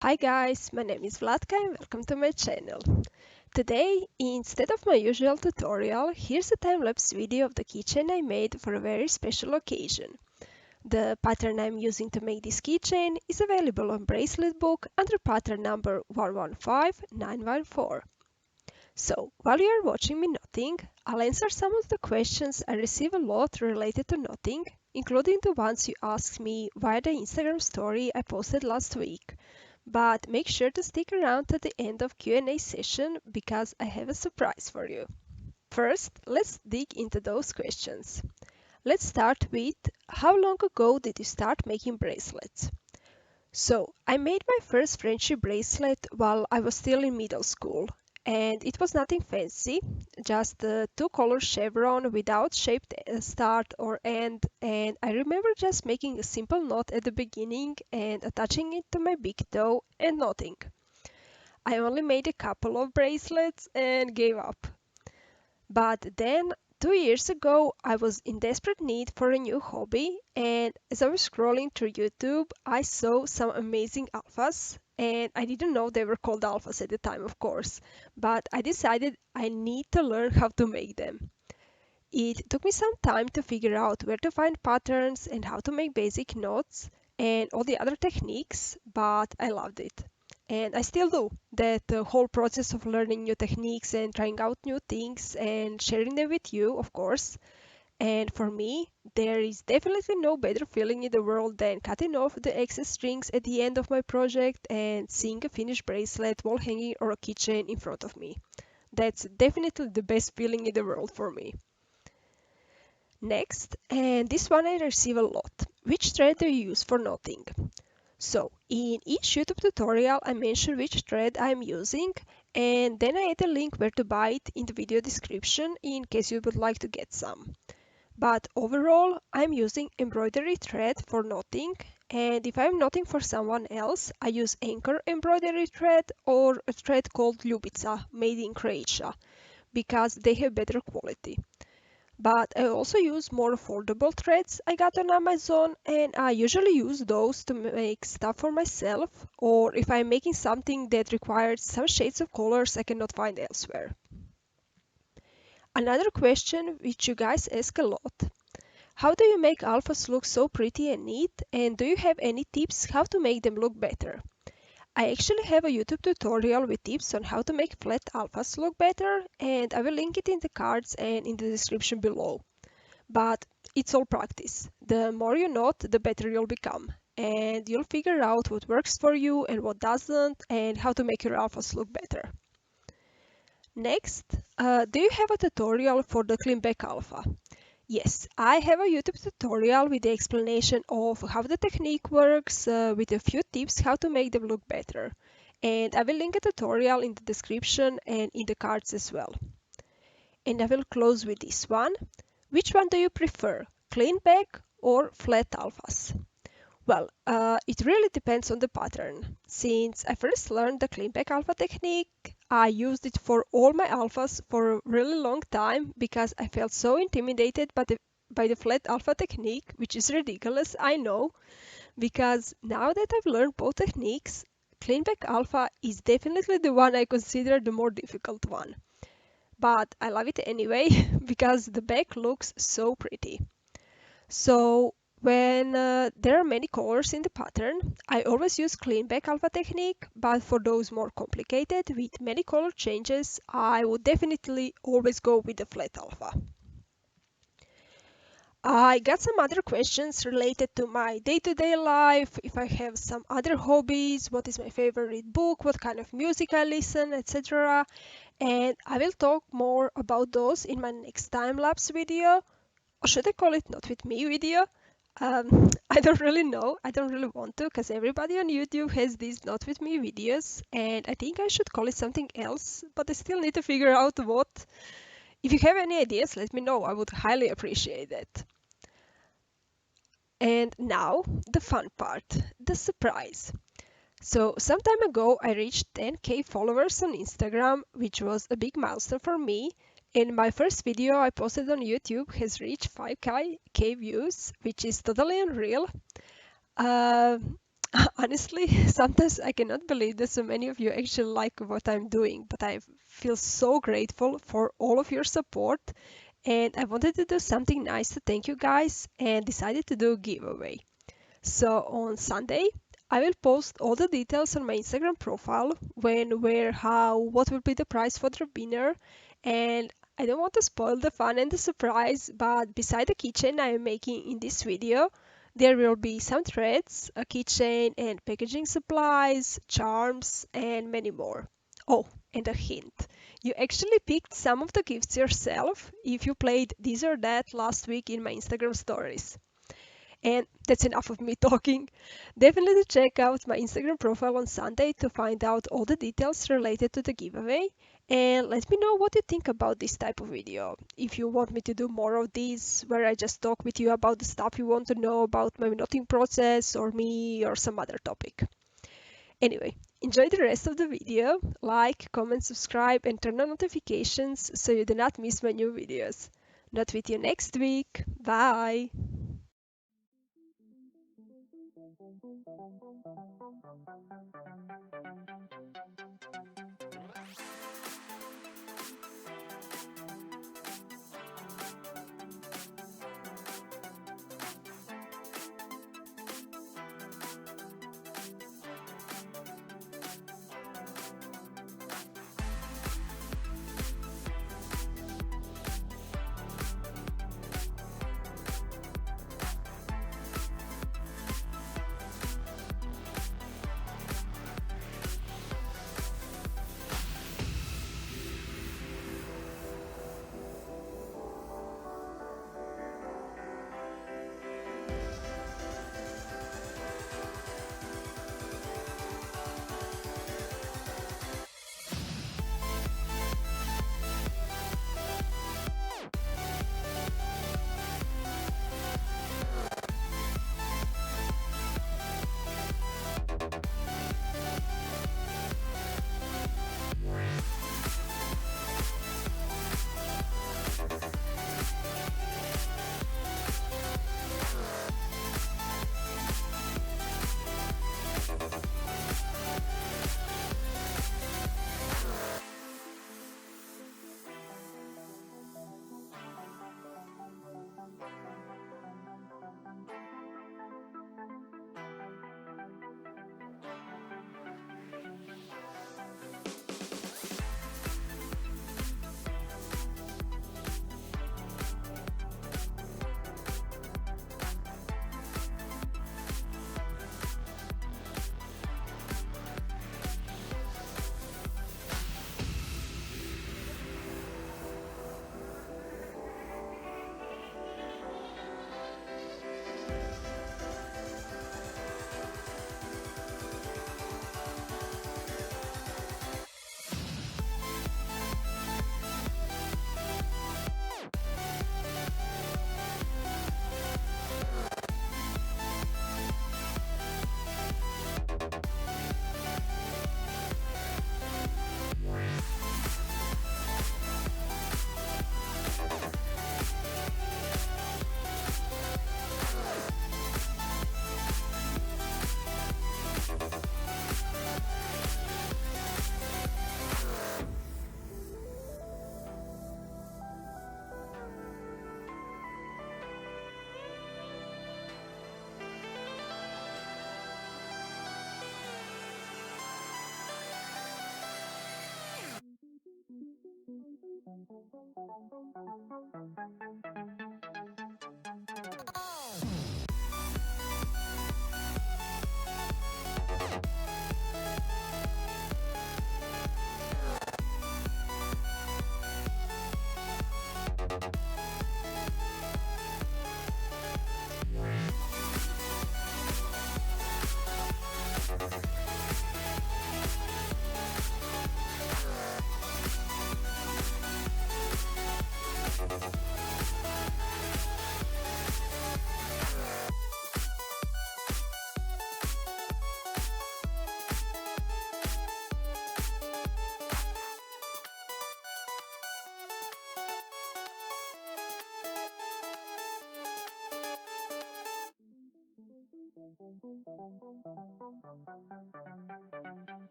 Hi guys, my name is Vlatka and welcome to my channel. Today, instead of my usual tutorial, here's a time-lapse video of the keychain I made for a very special occasion. The pattern I'm using to make this keychain is available on BraceletBook under pattern number 115914. So, while you are watching me knotting, I'll answer some of the questions I receive a lot related to knotting, including the ones you asked me via the Instagram story I posted last week. But make sure to stick around to the end of Q&A session because I have a surprise for you. First, let's dig into those questions. Let's start with how long ago did you start making bracelets? So, I made my first friendship bracelet while I was still in middle school, and it was nothing fancy, just a two-color chevron without shaped start or end, and I remember just making a simple knot at the beginning and attaching it to my big toe and knotting. I only made a couple of bracelets and gave up. But then, 2 years ago, I was in desperate need for a new hobby, and as I was scrolling through YouTube, I saw some amazing alphas, and I didn't know they were called alphas at the time, of course, but I decided I need to learn how to make them. It took me some time to figure out where to find patterns and how to make basic knots and all the other techniques, but I loved it. And I still do. That whole process of learning new techniques and trying out new things and sharing them with you, of course. And for me, there is definitely no better feeling in the world than cutting off the excess strings at the end of my project and seeing a finished bracelet, wall hanging, or a keychain in front of me. That's definitely the best feeling in the world for me. Next, and this one I receive a lot. Which thread do you use for knotting? So, in each YouTube tutorial, I mention which thread I'm using, and then I add a link where to buy it in the video description in case you would like to get some. But overall, I'm using embroidery thread for knotting, and if I'm knotting for someone else, I use anchor embroidery thread or a thread called Ljubica, made in Croatia, because they have better quality. But I also use more foldable threads I got on Amazon, and I usually use those to make stuff for myself, or if I'm making something that requires some shades of colors I cannot find elsewhere. Another question which you guys ask a lot: how do you make alphas look so pretty and neat, and do you have any tips how to make them look better? I actually have a YouTube tutorial with tips on how to make flat alphas look better, and I will link it in the cards and in the description below. But it's all practice. The more you knot, the better you'll become. And you'll figure out what works for you and what doesn't, and how to make your alphas look better. Next, do you have a tutorial for the clean back alpha? Yes, I have a YouTube tutorial with the explanation of how the technique works, with a few tips how to make them look better. And I will link a tutorial in the description and in the cards as well. And I will close with this one. Which one do you prefer, clean back or flat alphas? Well, it really depends on the pattern. Since I first learned the clean back alpha technique, I used it for all my alphas for a really long time because I felt so intimidated by the flat alpha technique, which is ridiculous, I know, because now that I've learned both techniques, clean back alpha is definitely the one I consider the more difficult one. But I love it anyway because the back looks so pretty. So when there are many colors in the pattern, I always use clean back alpha technique, but for those more complicated with many color changes, I would definitely always go with the flat alpha. I got some other questions related to my day-to-day life, if I have some other hobbies, what is my favorite book, what kind of music I listen, etc. And I will talk more about those in my next time-lapse video, or should I call it not with me video? I don't really know. I don't really want to because everybody on YouTube has these not with me videos, and I think I should call it something else, but I still need to figure out what. If you have any ideas, let me know. I would highly appreciate it. And now, the fun part, the surprise. So, some time ago, I reached 10K followers on Instagram, which was a big milestone for me. And my first video I posted on YouTube has reached 5K views, which is totally unreal. Uh, Honestly, sometimes I cannot believe that so many of you actually like what I'm doing, but I feel so grateful for all of your support. And I wanted to do something nice to thank you guys and decided to do a giveaway. So on Sunday, I will post all the details on my Instagram profile when, where, how, what will be the prize for the winner. And I don't want to spoil the fun and the surprise, but beside the keychain I am making in this video, there will be some threads, a keychain and packaging supplies, charms, and many more. Oh, and a hint. You actually picked some of the gifts yourself if you played this or that last week in my Instagram stories. And that's enough of me talking. Definitely check out my Instagram profile on Sunday to find out all the details related to the giveaway. And let me know what you think about this type of video. If you want me to do more of these, where I just talk with you about the stuff you want to know about my noting process or me or some other topic. Anyway, enjoy the rest of the video. Like, comment, subscribe, and turn on notifications so you do not miss my new videos. Not with you next week. Bye!